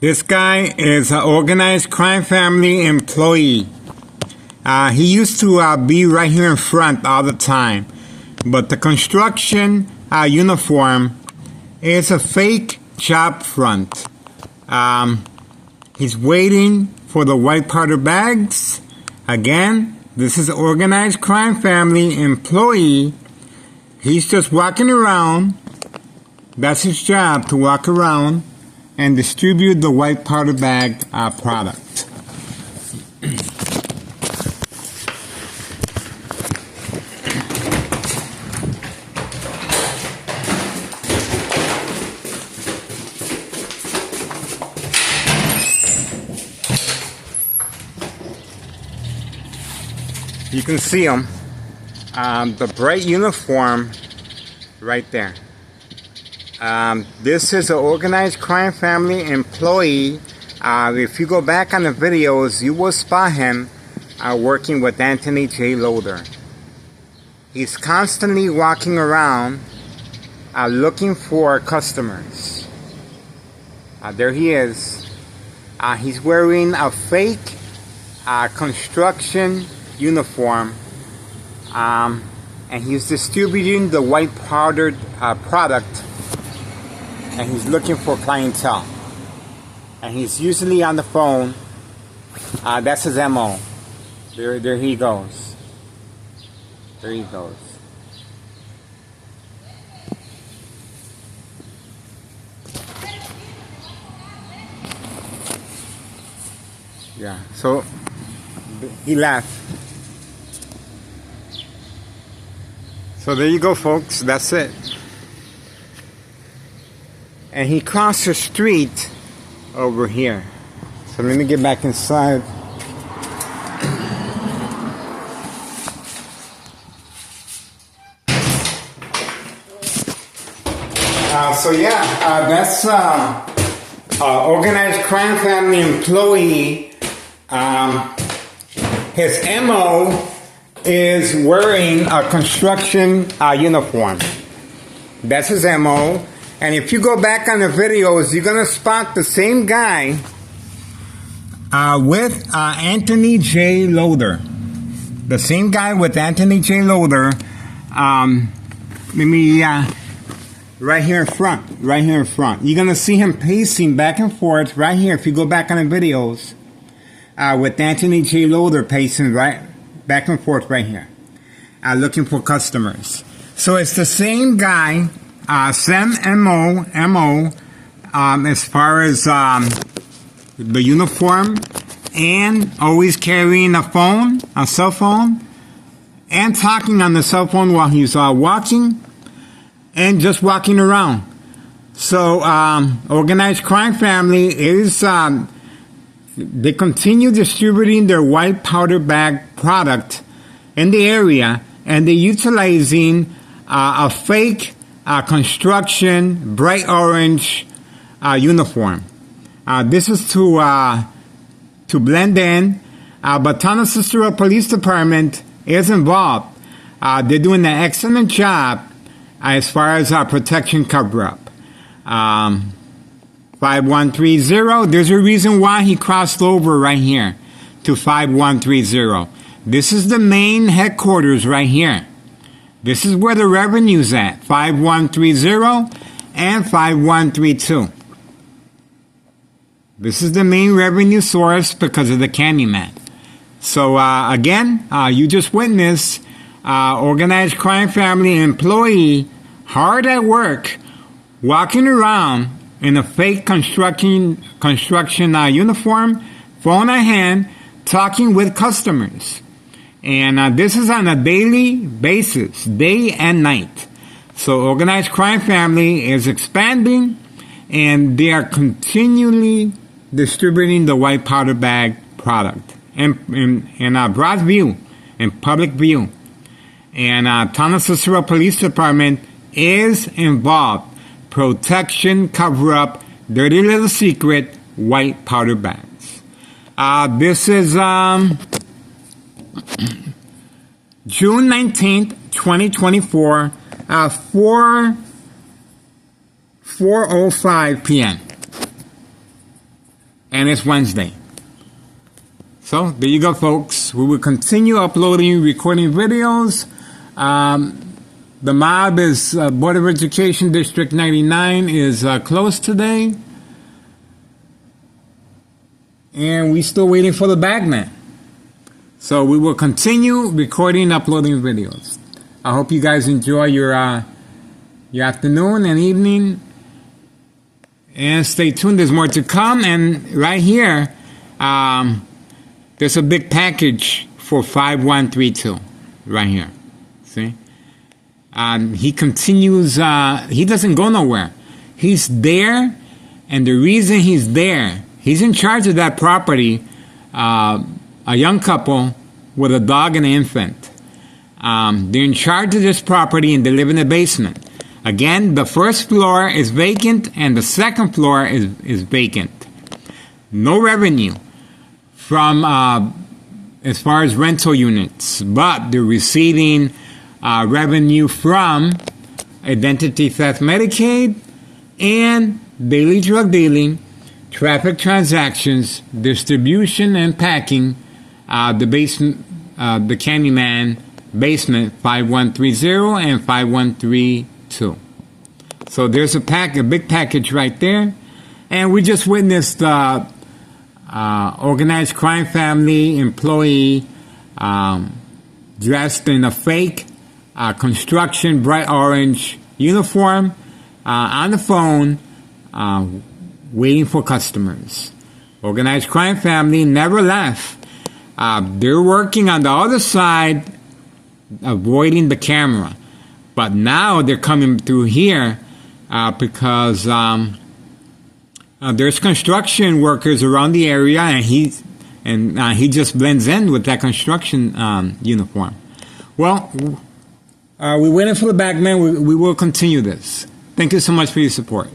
This guy is an organized crime family employee. He used to be right here in front all the time. But the construction uniform is a fake job front. He's waiting for the white powder bags. Again, this is an organized crime family employee. He's just walking around. That's his job, to walk around and distribute the white powder bag product. You can see him, the bright uniform right there. This is an organized crime family employee. If you go back on the videos, you will spot him working with Anthony J. Loader. He's constantly walking around looking for customers. There he is. He's wearing a fake construction uniform, and he's distributing the white powdered product, and he's looking for clientele, and he's usually on the phone. That's his MO. There he goes. There he goes. Yeah, so he left. So there you go, folks. That's it. And he crossed the street over here. So let me get back inside. That's organized crime family employee. His MO is wearing a construction uniform. That's his MO. And if you go back on the videos, you're going to spot the same guy with Anthony J. Loader. The same guy with Anthony J. Loader. Right here in front. Right here in front. You're going to see him pacing back and forth right here if you go back on the videos. With Anthony J. Loader pacing right back and forth right here, looking for customers. So it's the same guy, same MO, as far as the uniform, and always carrying a phone, a cell phone, and talking on the cell phone while he's walking, and just walking around. So organized crime family is they continue distributing their white powder bag product in the area, and they're utilizing a fake construction bright orange uniform. This is to blend in, but Tonawanda Police Department is involved. They're doing an excellent job as far as protection cover-up. 5130, there's a reason why he crossed over right here to 5130. This is the main headquarters right here. This is where the revenue's at, 5130 and 5132. This is the main revenue source because of the Candyman. So again, you just witnessed organized crime family employee hard at work, walking around in a fake construction uniform, phone at hand, talking with customers. And this is on a daily basis, day and night. So organized crime family is expanding, and they are continually distributing the white powder bag product in broad view, in public view. And Tonawanda Police Department is involved. Protection, cover-up, dirty little secret, white powder bags. This is June 19th, 2024, 4:05 p.m. And it's Wednesday. So there you go, folks. We will continue uploading, recording videos. The mob is Board of Education District 99 is closed today. And we're still waiting for the bagman. So we will continue recording, uploading videos. I hope you guys enjoy your afternoon and evening. And stay tuned. There's more to come. And right here, there's a big package for 5132. Right here. See? He continues. He doesn't go nowhere. He's there. And the reason he's there, he's in charge of that property. A young couple with a dog and an infant. They're in charge of this property and they live in the basement. Again, the first floor is vacant and the second floor is vacant. No revenue from as far as rental units, but they're receiving revenue from identity theft Medicaid and daily drug dealing, traffic transactions, distribution and packing, the basement, the Candyman basement 5130 and 5132. So there's a big package right there. And we just witnessed organized crime family employee dressed in a fake construction bright orange uniform on the phone waiting for customers. Organized crime family never left. They're working on the other side, avoiding the camera. But now they're coming through here because there's construction workers around the area, and he just blends in with that construction uniform. Well, we're waiting for the bagman. We will continue this. Thank you so much for your support.